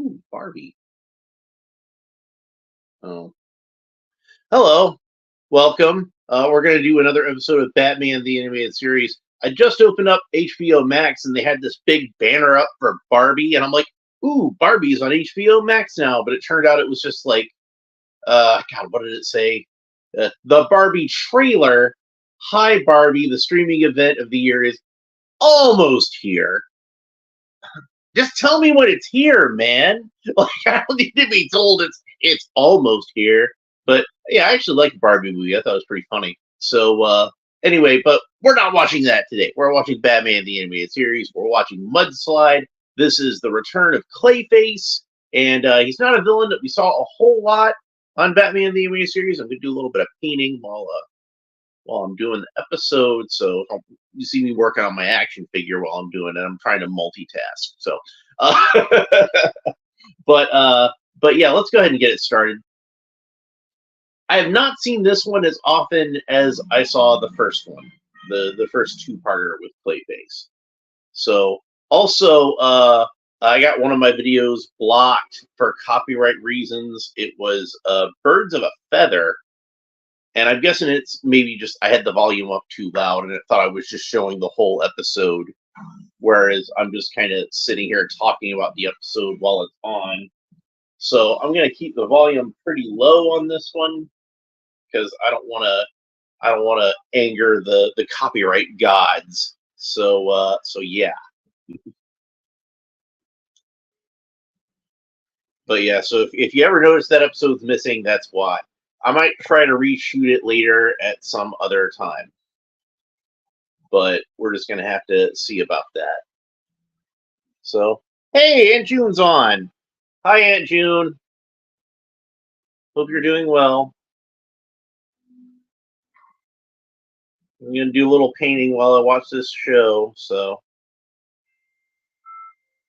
Ooh, Barbie. Oh, hello. Welcome. We're going to do another episode of Batman the Animated Series. I just opened up HBO Max and they had this big banner up for Barbie, and I'm like, ooh, Barbie's on HBO Max now. But it turned out it was just like, God, what did it say? The Barbie trailer. Hi, Barbie. The streaming event of the year is almost here. Just tell me when it's here, man. Like, I don't need to be told it's almost here. But yeah, I actually liked the Barbie movie. I thought it was pretty funny. So anyway, but we're not watching that today. We're watching Batman the Animated Series. We're watching Mudslide. This is the return of Clayface, and he's not a villain that we saw a whole lot on Batman the Animated Series. I'm gonna do a little bit of painting while I'm doing the episode. So you see me working on my action figure while I'm doing it. I'm trying to multitask. So, uh, but yeah, let's go ahead and get it started. I have not seen this one as often as I saw the first one, the first two-parter with Clayface. So also, I got one of my videos blocked for copyright reasons. It was Birds of a Feather. And I'm guessing it's maybe just I had the volume up too loud and it thought I was just showing the whole episode, whereas I'm just kind of sitting here talking about the episode while it's on. So I'm gonna keep the volume pretty low on this one because I don't want to anger the copyright gods. So yeah. But yeah, so if you ever notice that episode's missing, that's why. I might try to reshoot it later at some other time, but we're just gonna have to see about that. So, hey, Aunt June's on. Hi, Aunt June. Hope you're doing well. I'm gonna do a little painting while I watch this show. So,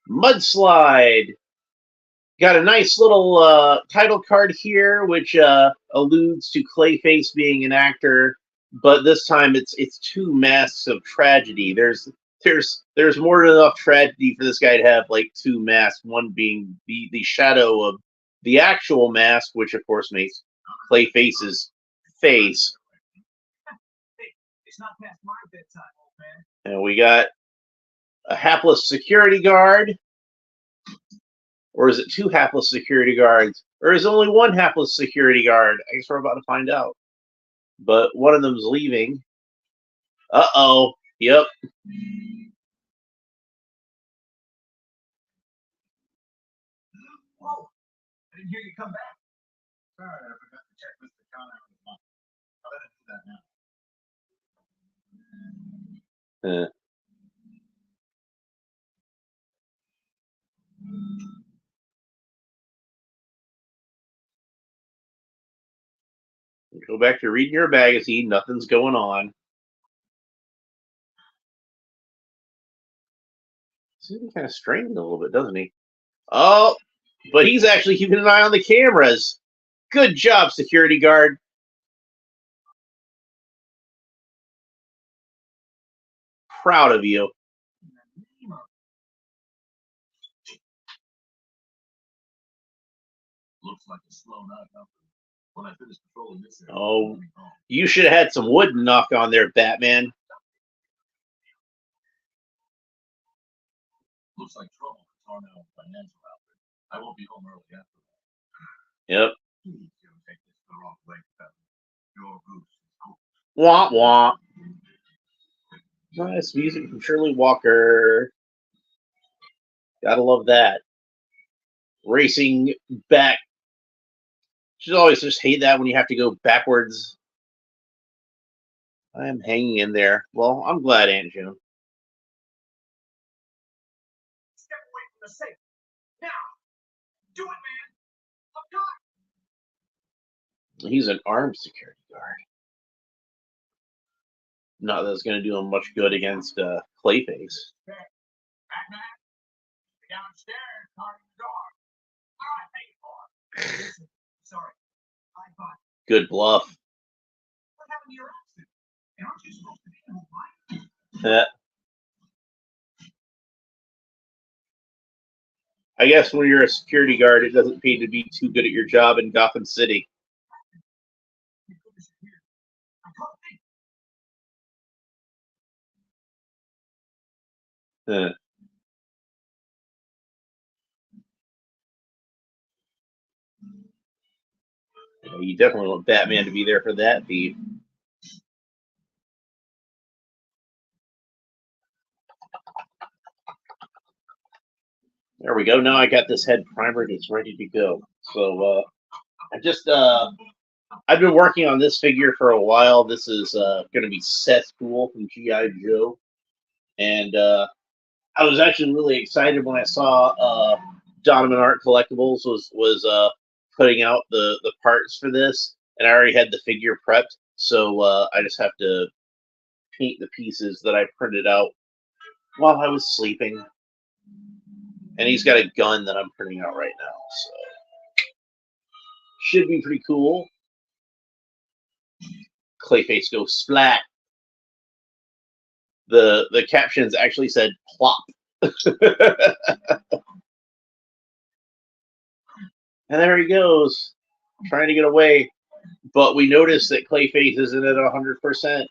Mudslide. Got a nice little title card here, which alludes to Clayface being an actor, but this time it's two masks of tragedy. There's more than enough tragedy for this guy to have like two masks. One being the shadow of the actual mask, which of course makes Clayface's face. It's not past my bedtime, old man. And we got a hapless security guard. Or is it two hapless security guards? Or is it only one hapless security guard? I guess we're about to find out. But one of them's leaving. Uh-oh. Yep. Whoa. I didn't hear you come back. Sorry, I forgot to check Mr. Connor. I'll let him do that now. Go back to reading your magazine. Nothing's going on. He's kind of strained a little bit, doesn't he? Oh, but he's actually keeping an eye on the cameras. Good job, security guard. Proud of you. Looks like a slow night out. When I finish patrolling this area. Oh, you should have had some wood knock on there, Batman. Looks like trouble for Tornado Financial Outfit. I won't be home early after that. Yep. Take this the wrong way, your goose. Wah wah. Nice music from Shirley Walker. Gotta love that. Racing back. She's always just hate that when you have to go backwards. I am hanging in there. Well, I'm glad, Aunt June. Step away from the safe. Now. Do it, man. I'm gone. He's an armed security guard. Not that it's going to do him much good against Clayface. Batman, downstairs, guarding the door. All right, thank you for. Sorry, I thought. Good bluff. What happened to your accident? And aren't you supposed to be in Hawaii? Yeah. I guess when you're a security guard, it doesn't pay to be too good at your job in Gotham City. Huh. You definitely want Batman to be there for that beat. There we go. Now I got this head primered. It's ready to go. So I've been working on this figure for a while. This is going to be Cesspool from G.I. Joe. And I was actually really excited when I saw Donovan Art Collectibles was putting out the parts for this. And I already had the figure prepped. So I just have to paint the pieces that I printed out while I was sleeping. And he's got a gun that I'm printing out right now. So should be pretty cool. Clayface goes splat. The captions actually said plop. And there he goes, trying to get away. But we noticed that Clayface isn't at 100%.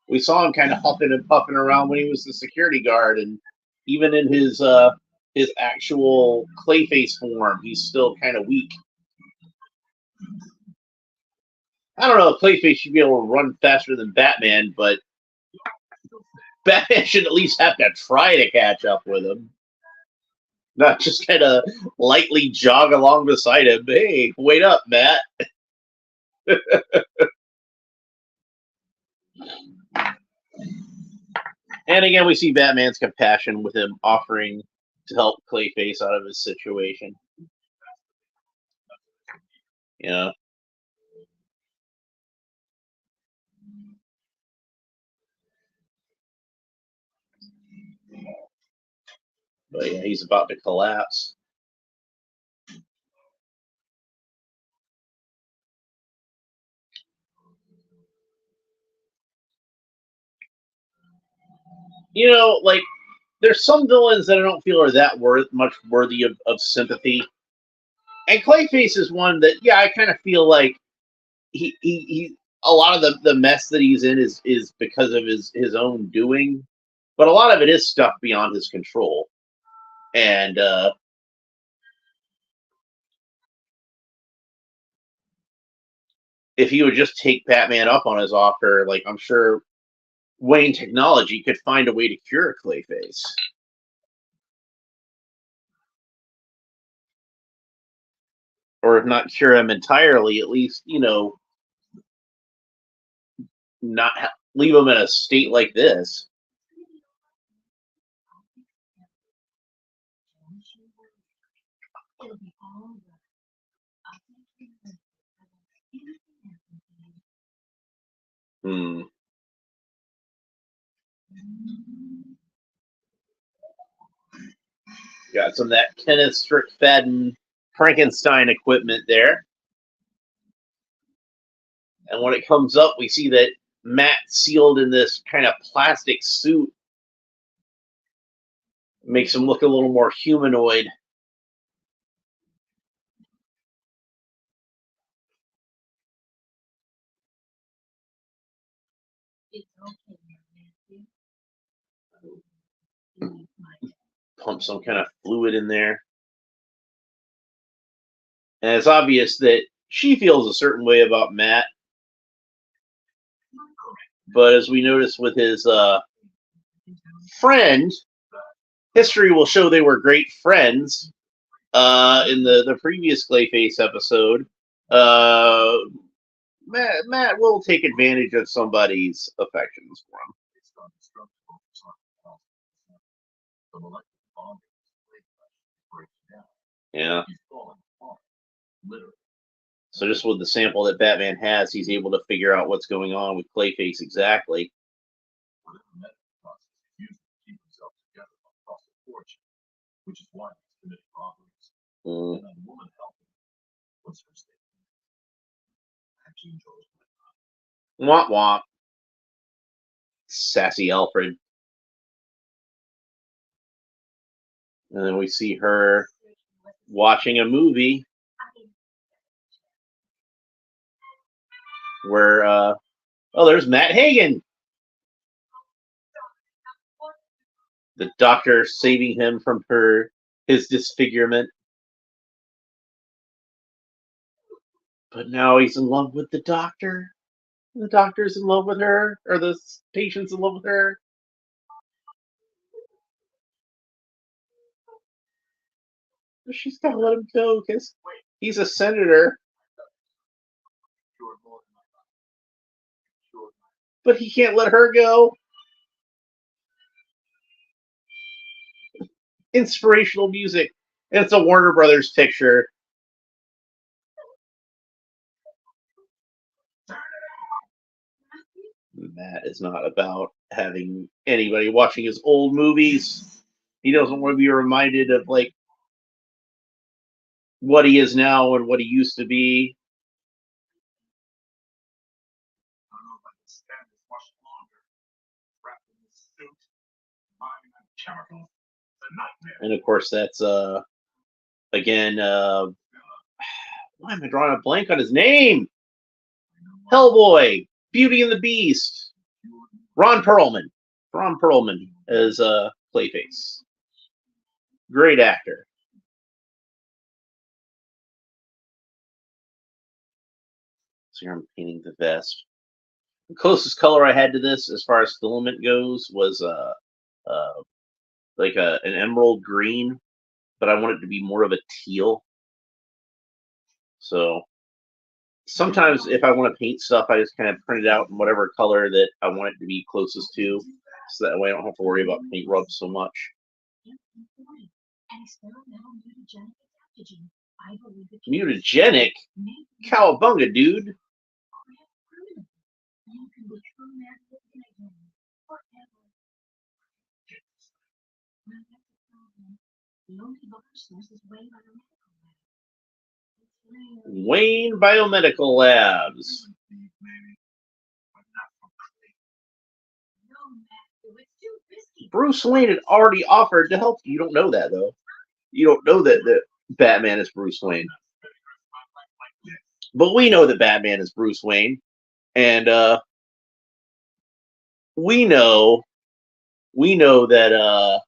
We saw him kind of huffing and puffing around when he was the security guard, and even in his actual Clayface form, he's still kind of weak. I don't know if Clayface should be able to run faster than Batman, but Batman should at least have to try to catch up with him. Not just kind of lightly jog along beside him. Hey, wait up, Matt. And again, we see Batman's compassion with him offering to help Clayface out of his situation. Yeah. But yeah, he's about to collapse. You know, like, there's some villains that I don't feel are that much worthy of sympathy. And Clayface is one that, yeah, I kind of feel like he a lot of the mess that he's in is because of his own doing. But a lot of it is stuff beyond his control. And if he would just take Batman up on his offer, like, I'm sure Wayne Technology could find a way to cure Clayface. Or if not cure him entirely, at least, not leave him in a state like this. Hmm. Got some of that Kenneth Strickfaden Frankenstein equipment there. And when it comes up, we see that Matt sealed in this kind of plastic suit makes him look a little more humanoid. Pump some kind of fluid in there. And it's obvious that she feels a certain way about Matt. But as we notice with his friend, history will show they were great friends. In the previous Clayface episode, uh, Matt will take advantage of somebody's affections for him. Yeah. So just with the sample that Batman has, he's able to figure out what's going on with Clayface exactly. Mm. Womp womp. Sassy Alfred. And then we see her watching a movie where, oh, there's Matt Hagen. The doctor saving him from his disfigurement. But now he's in love with the doctor. The doctor's in love with her, or the patient's in love with her. But she's gotta let him go because he's a senator. But he can't let her go. Inspirational music. And it's a Warner Brothers picture. Matt is not about having anybody watching his old movies. He doesn't want to be reminded of like what he is now and what he used to be. And of course, that's again. Why am I drawing a blank on his name? Hellboy, Beauty and the Beast. Ron Perlman. Ron Perlman as Clayface. Great actor. So here I'm painting the vest. The closest color I had to this, as far as filament goes, was like an emerald green, but I want it to be more of a teal. So sometimes if I want to paint stuff, I just kind of print it out in whatever color that I want it to be closest to, so that way I don't have to worry about paint rubs so much. Mutagenic? Cowabunga, dude. Wayne Biomedical Labs. Bruce Wayne had already offered to help you. You don't know that, though. You don't know that Batman is Bruce Wayne. But we know that Batman is Bruce Wayne. And we know that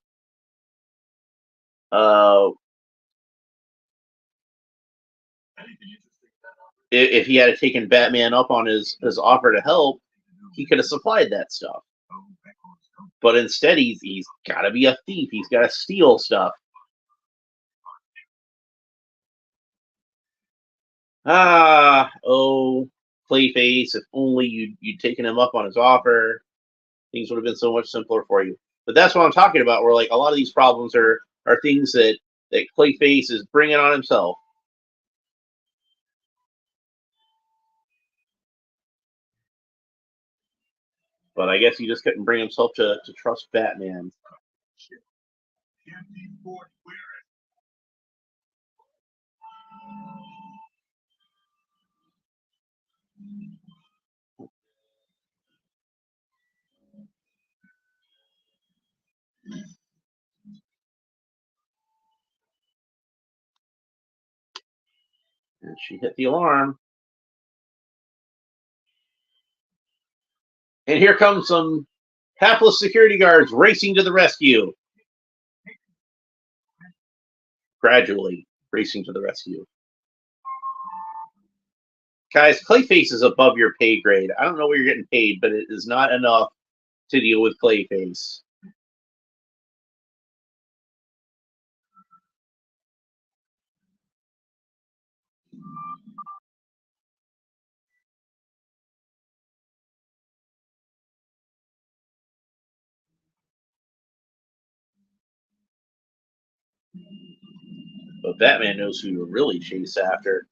if he had taken Batman up on his offer to help, he could have supplied that stuff. But instead, he's got to be a thief. He's got to steal stuff. Clayface, if only you'd taken him up on his offer, things would have been so much simpler for you. But that's what I'm talking about, where like a lot of these problems are things that Clayface is bringing on himself. But I guess he just couldn't bring himself to trust Batman. And she hit the alarm. And here comes some hapless security guards racing to the rescue. Gradually racing to the rescue. Guys, Clayface is above your pay grade. I don't know what you're getting paid, but it is not enough to deal with Clayface. But Batman knows who to really chase after.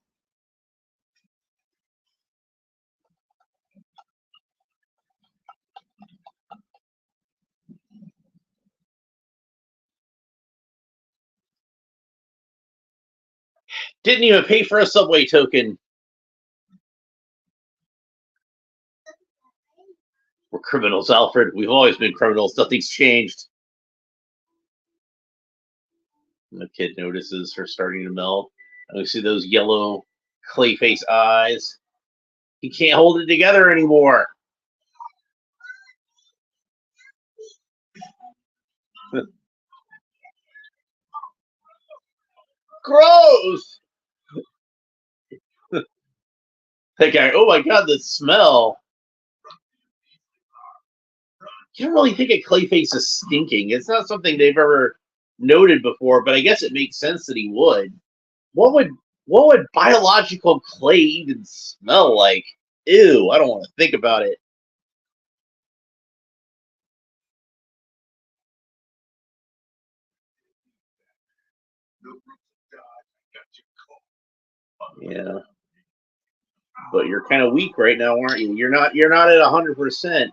Didn't even pay for a subway token. We're criminals, Alfred. We've always been criminals. Nothing's changed. The kid notices her starting to melt. And we see those yellow clay face eyes. He can't hold it together anymore. Gross! That guy, oh my god, the smell. You don't really think a Clayface is stinking. It's not something they've ever noted before, but I guess it makes sense that he would. What would biological clay even smell like? Ew, I don't want to think about it. Yeah. But you're kind of weak right now, aren't you? You're not at 100%.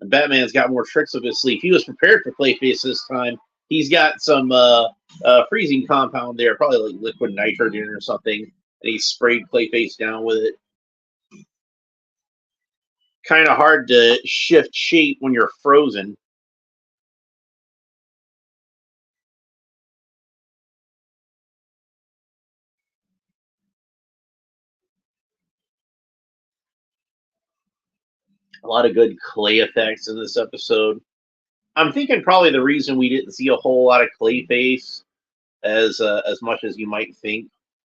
And Batman's got more tricks up his sleeve. He was prepared for Clayface this time. He's got some freezing compound there, probably like liquid nitrogen or something, and he sprayed Clayface down with it. Kind of hard to shift shape when you're frozen. A lot of good clay effects in this episode. I'm thinking probably the reason we didn't see a whole lot of Clayface as much as you might think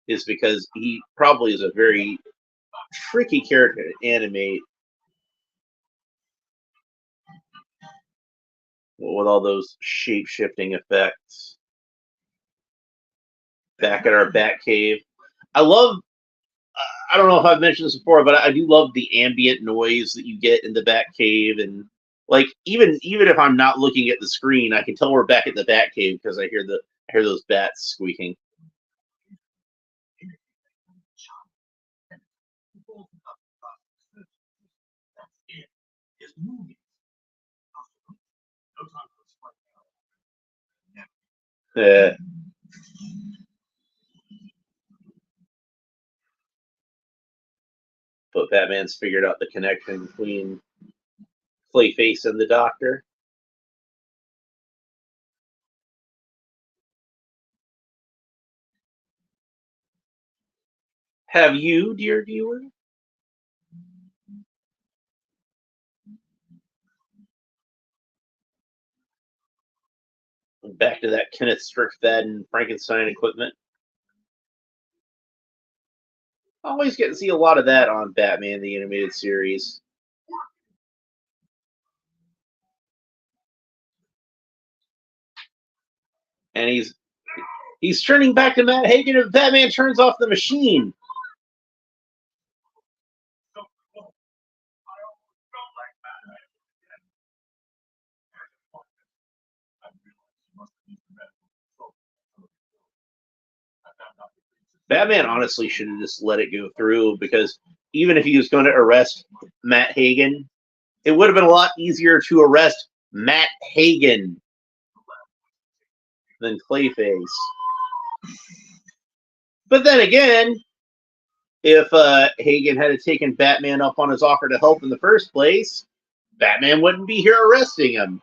is because he probably is a very tricky character to animate with all those shape shifting effects. Back at our Bat Cave, I love. I don't know if I've mentioned this before, but I do love the ambient noise that you get in the Bat Cave, and like even if I'm not looking at the screen, I can tell we're back at the Bat Cave because I hear those bats squeaking. Uh, but Batman's figured out the connection between Clayface and the Doctor. Have you, dear viewer? Back to that Kenneth Strickfaden Frankenstein equipment. I always get to see a lot of that on Batman the Animated Series. And he's turning back to Matt Hagen if Batman turns off the machine. Batman honestly should have just let it go through because even if he was going to arrest Matt Hagen, it would have been a lot easier to arrest Matt Hagen than Clayface. But then again, if Hagen had taken Batman up on his offer to help in the first place, Batman wouldn't be here arresting him.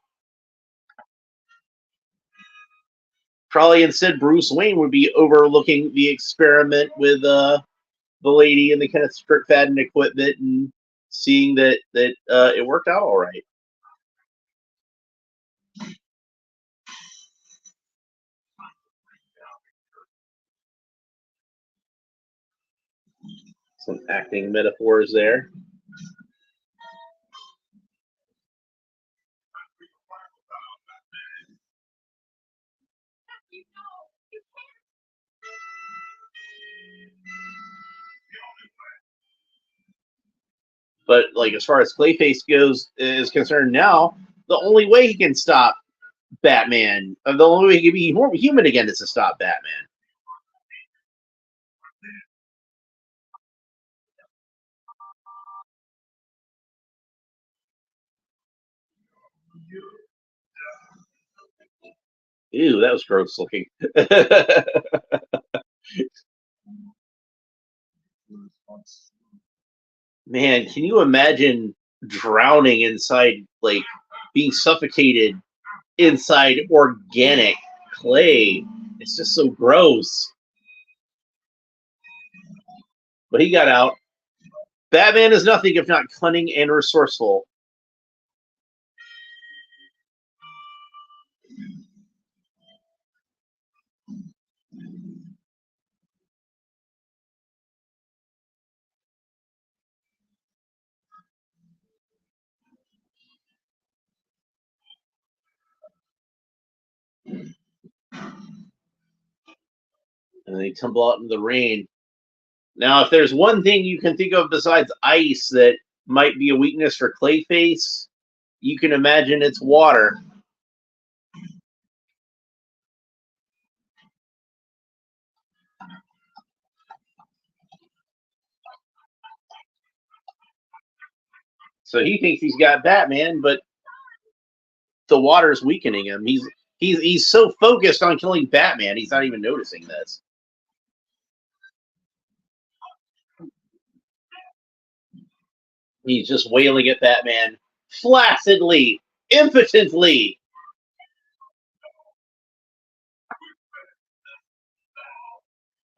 Probably instead Bruce Wayne would be overlooking the experiment with the lady in the Kenneth Strickfaden equipment and seeing that it worked out all right. Some acting metaphors there. But like as far as Clayface goes is concerned now, the only way he can stop Batman, the only way he can be more human again is to stop Batman. Ew, that was gross looking. Man, can you imagine drowning inside, like being suffocated inside organic clay? It's just so gross. But he got out. Batman is nothing if not cunning and resourceful. And they tumble out in the rain. Now, if there's one thing you can think of besides ice that might be a weakness for Clayface, you can imagine it's water. So he thinks he's got Batman, but the water's weakening him. He's so focused on killing Batman, he's not even noticing this. He's just wailing at Batman flaccidly, impotently.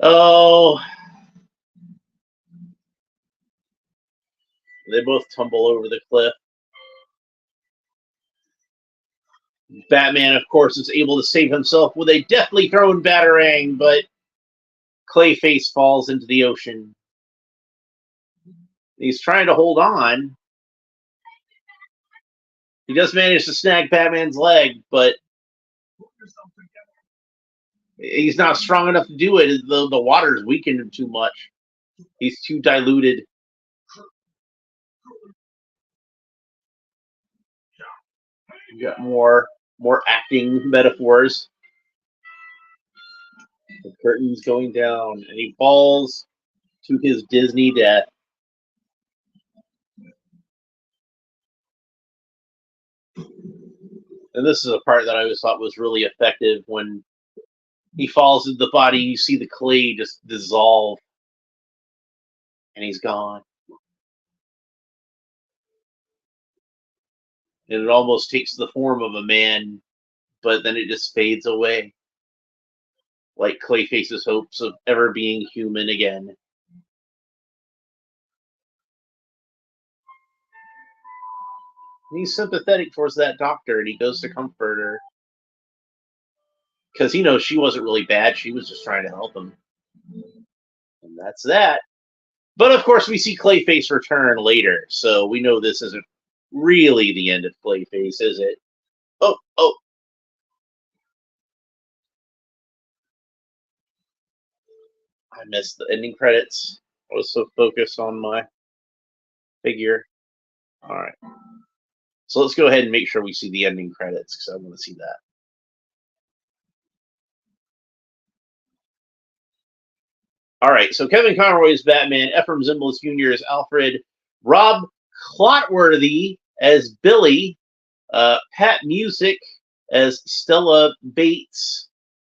Oh, they both tumble over the cliff. Batman, of course, is able to save himself with a deftly thrown batarang, but Clayface falls into the ocean. He's trying to hold on. He does manage to snag Batman's leg, but he's not strong enough to do it. The water's weakened him too much. He's too diluted. We got more acting metaphors. The curtain's going down, and he falls to his Disney death. And this is a part that I always thought was really effective. When he falls into the body, you see the clay just dissolve, and he's gone. And it almost takes the form of a man, but then it just fades away. Like Clayface's hopes of ever being human again. He's sympathetic towards that doctor, and he goes to comfort her. Because he knows she wasn't really bad, she was just trying to help him. And that's that. But of course, we see Clayface return later, so we know this isn't really the end of Clayface, is it? Oh. I missed the ending credits. I was so focused on my figure. All right. So let's go ahead and make sure we see the ending credits, because I want to see that. All right, so Kevin Conroy is Batman, Ephraim Zimbalist Jr. as Alfred, Rob Clotworthy as Billy, Pat Music as Stella Bates.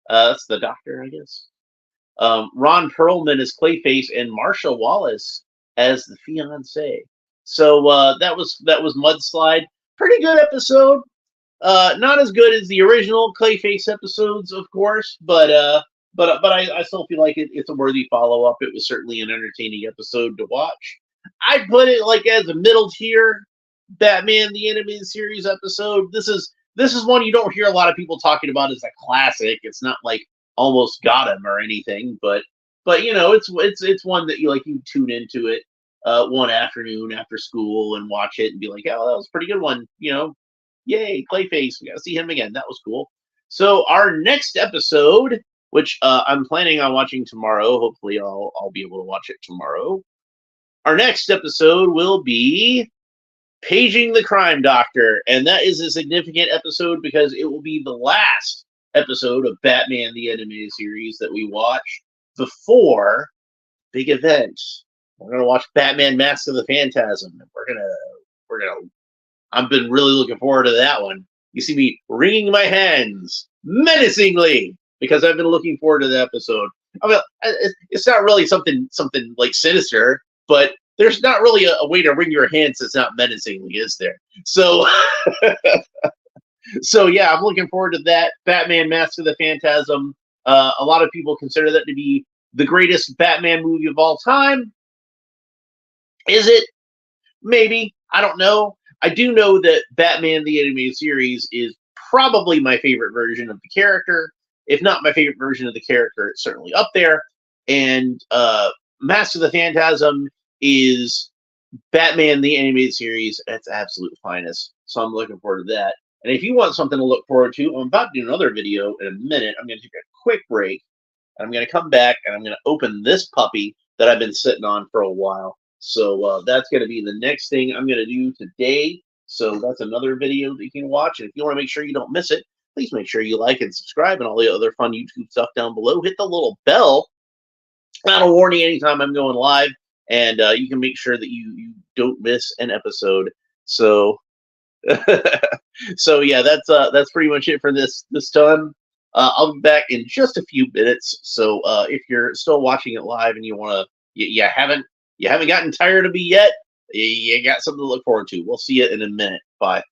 That's the doctor, I guess. Ron Perlman as Clayface, and Marsha Wallace as the fiance. So that was Mudslide. Pretty good episode. Not as good as the original Clayface episodes, of course, but I still feel like it's a worthy follow-up. It was certainly an entertaining episode to watch. I put it like as a middle tier Batman the Animated Series episode. This is one you don't hear a lot of people talking about as a classic. It's not like Almost Got Him or anything, but you know, it's one that you tune into it one afternoon after school and watch it and be like, oh, that was a pretty good one. You know, yay, Clayface, we got to see him again. That was cool. So our next episode, which I'm planning on watching tomorrow. Hopefully, I'll be able to watch it tomorrow. Our next episode will be Paging the Crime Doctor, and that is a significant episode because it will be the last episode of Batman the Animated Series that we watch before big event. We're gonna watch Batman: Mask of the Phantasm. We're gonna. I've been really looking forward to that one. You see me wringing my hands menacingly because I've been looking forward to the episode. I mean, it's not really something like sinister, but there's not really a way to wring your hands that's not menacingly, is there? So, so yeah, I'm looking forward to that. Batman: Mask of the Phantasm. A lot of people consider that to be the greatest Batman movie of all time. Is it? Maybe. I don't know. I do know that Batman the Animated Series is probably my favorite version of the character. If not my favorite version of the character, it's certainly up there. And Mask of the Phantasm is Batman the Animated Series at its absolute finest. So I'm looking forward to that. And if you want something to look forward to, I'm about to do another video in a minute. I'm going to take a quick break. And I'm going to come back and I'm going to open this puppy that I've been sitting on for a while. So that's going to be the next thing I'm going to do today. So that's another video that you can watch. And if you want to make sure you don't miss it, please make sure you like and subscribe and all the other fun YouTube stuff down below. Hit the little bell. That'll warn you anytime I'm going live. And you can make sure that you don't miss an episode. So, so yeah, that's pretty much it for this time. I'll be back in just a few minutes. So if you're still watching it live and you want to, you haven't gotten tired of me yet, you got something to look forward to. We'll see you in a minute. Bye.